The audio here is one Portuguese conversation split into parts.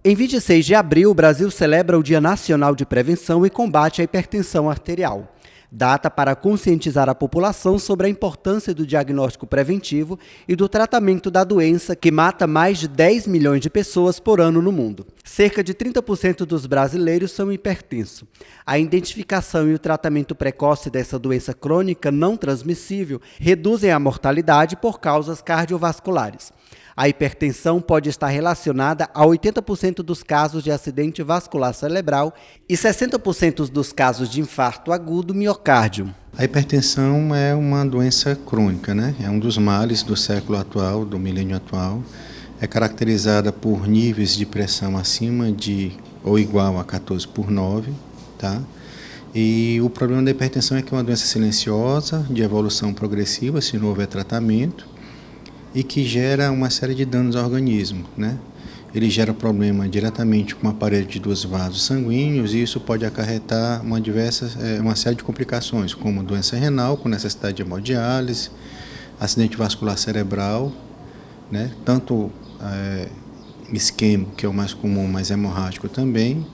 Em 26 de abril, o Brasil celebra o Dia Nacional de Prevenção e Combate à Hipertensão Arterial. Data para conscientizar a população sobre a importância do diagnóstico preventivo e do tratamento da doença que mata mais de 10 milhões de pessoas por ano no mundo. Cerca de 30% dos brasileiros são hipertensos. A identificação e o tratamento precoce dessa doença crônica não transmissível reduzem a mortalidade por causas cardiovasculares. A hipertensão pode estar relacionada a 80% dos casos de acidente vascular cerebral e 60% dos casos de infarto agudo miocárdio. A hipertensão é uma doença crônica, né? É um dos males do século atual, do milênio atual. É caracterizada por níveis de pressão acima de ou igual a 14/9, tá? E o problema da hipertensão é que é uma doença silenciosa, de evolução progressiva, se não houver tratamento, e que gera uma série de danos ao organismo, né? Ele gera problema diretamente com a parede dos vasos sanguíneos e isso pode acarretar uma série de complicações, como doença renal, com necessidade de hemodiálise, acidente vascular cerebral, né? Tanto isquêmico, que é o mais comum, mas hemorrágico também,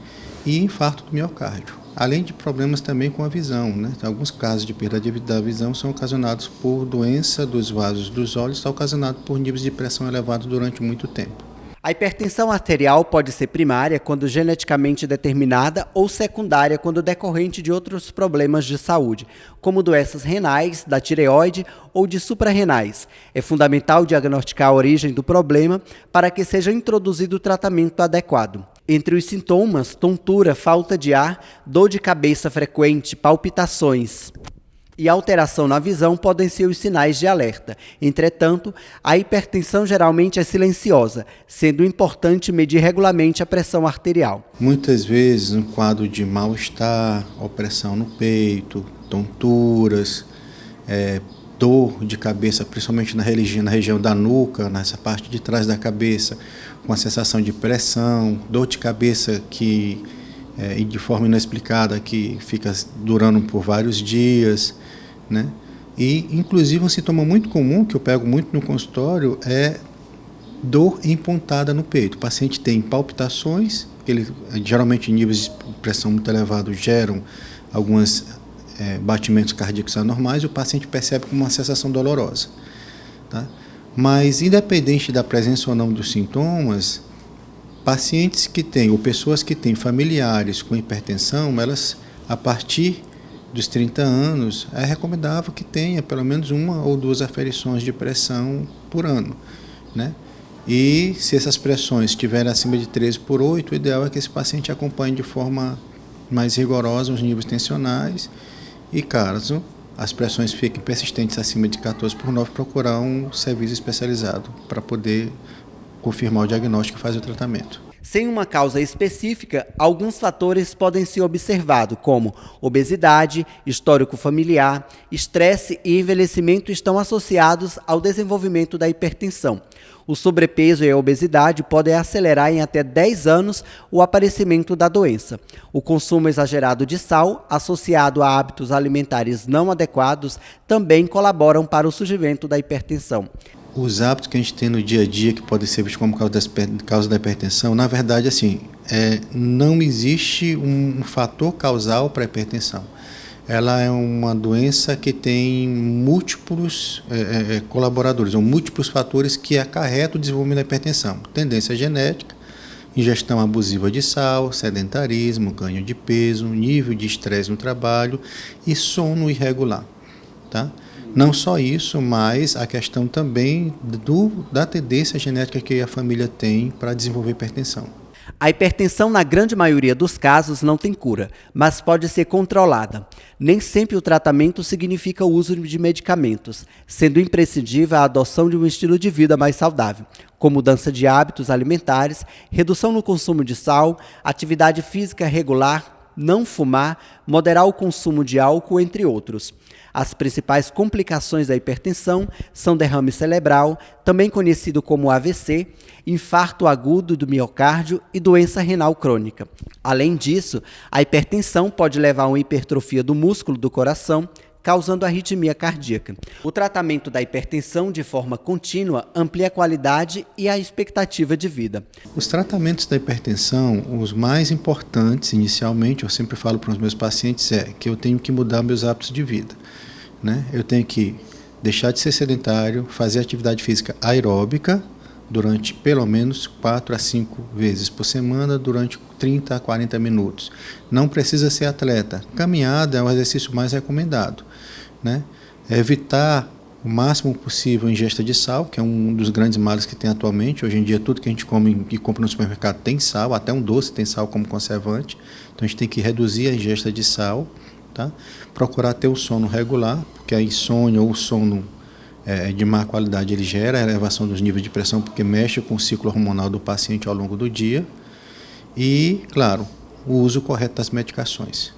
e infarto do miocárdio. Além de problemas também com a visão, né? Alguns casos de perda da visão são ocasionados por doença dos vasos dos olhos, ocasionado por níveis de pressão elevados durante muito tempo. A hipertensão arterial pode ser primária quando geneticamente determinada ou secundária quando decorrente de outros problemas de saúde, como doenças renais, da tireoide ou de suprarrenais. É fundamental diagnosticar a origem do problema para que seja introduzido o tratamento adequado. Entre os sintomas, tontura, falta de ar, dor de cabeça frequente, palpitações e alteração na visão podem ser os sinais de alerta. Entretanto, a hipertensão geralmente é silenciosa, sendo importante medir regularmente a pressão arterial. Muitas vezes, um quadro de mal-estar, opressão no peito, tonturas, dor de cabeça, principalmente na região da nuca, nessa parte de trás da cabeça, com a sensação de pressão, dor de cabeça que de forma inexplicada que fica durando por vários dias, né? E inclusive um sintoma muito comum que eu pego muito no consultório é dor em pontada no peito. O paciente tem palpitações, geralmente níveis de pressão muito elevados geram alguns batimentos cardíacos anormais e o paciente percebe como uma sensação dolorosa, tá? Mas independente da presença ou não dos sintomas, pacientes que têm ou pessoas que têm familiares com hipertensão, elas a partir dos 30 anos é recomendável que tenha pelo menos 1 ou 2 aferições de pressão por ano, né? E se essas pressões estiverem acima de 13/8, o ideal é que esse paciente acompanhe de forma mais rigorosa os níveis tensionais e caso as pressões fiquem persistentes acima de 14/9, procurar um serviço especializado para poder confirmar o diagnóstico e fazer o tratamento. Sem uma causa específica, alguns fatores podem ser observados, como obesidade, histórico familiar, estresse e envelhecimento estão associados ao desenvolvimento da hipertensão. O sobrepeso e a obesidade podem acelerar em até 10 anos o aparecimento da doença. O consumo exagerado de sal, associado a hábitos alimentares não adequados, também colaboram para o surgimento da hipertensão. Os hábitos que a gente tem no dia a dia que podem ser vistos como causa da hipertensão, na verdade, não existe um fator causal para a hipertensão. Ela é uma doença que tem múltiplos colaboradores, ou múltiplos fatores que acarretam o desenvolvimento da hipertensão. Tendência genética, ingestão abusiva de sal, sedentarismo, ganho de peso, nível de estresse no trabalho e sono irregular, tá? Não só isso, mas a questão também da tendência genética que a família tem para desenvolver hipertensão. A hipertensão, na grande maioria dos casos, não tem cura, mas pode ser controlada. Nem sempre o tratamento significa o uso de medicamentos, sendo imprescindível a adoção de um estilo de vida mais saudável, como mudança de hábitos alimentares, redução no consumo de sal, atividade física regular, não fumar, moderar o consumo de álcool, entre outros. As principais complicações da hipertensão são derrame cerebral, também conhecido como AVC, infarto agudo do miocárdio e doença renal crônica. Além disso, a hipertensão pode levar a uma hipertrofia do músculo do coração, causando arritmia cardíaca. O tratamento da hipertensão de forma contínua amplia a qualidade e a expectativa de vida. Os tratamentos da hipertensão, os mais importantes inicialmente, eu sempre falo para os meus pacientes, é que eu tenho que mudar meus hábitos de vida, né? Eu tenho que deixar de ser sedentário, fazer atividade física aeróbica durante pelo menos 4 a 5 vezes por semana, durante 30 a 40 minutos. Não precisa ser atleta. Caminhada é o exercício mais recomendado, né? Evitar o máximo possível a ingesta de sal, que é um dos grandes males que tem atualmente. Hoje em dia, tudo que a gente come e compra no supermercado tem sal, até um doce tem sal como conservante. Então, a gente tem que reduzir a ingesta de sal, tá? Procurar ter o sono regular, porque a insônia ou o sono de má qualidade ele gera a elevação dos níveis de pressão, porque mexe com o ciclo hormonal do paciente ao longo do dia. E, claro, o uso correto das medicações.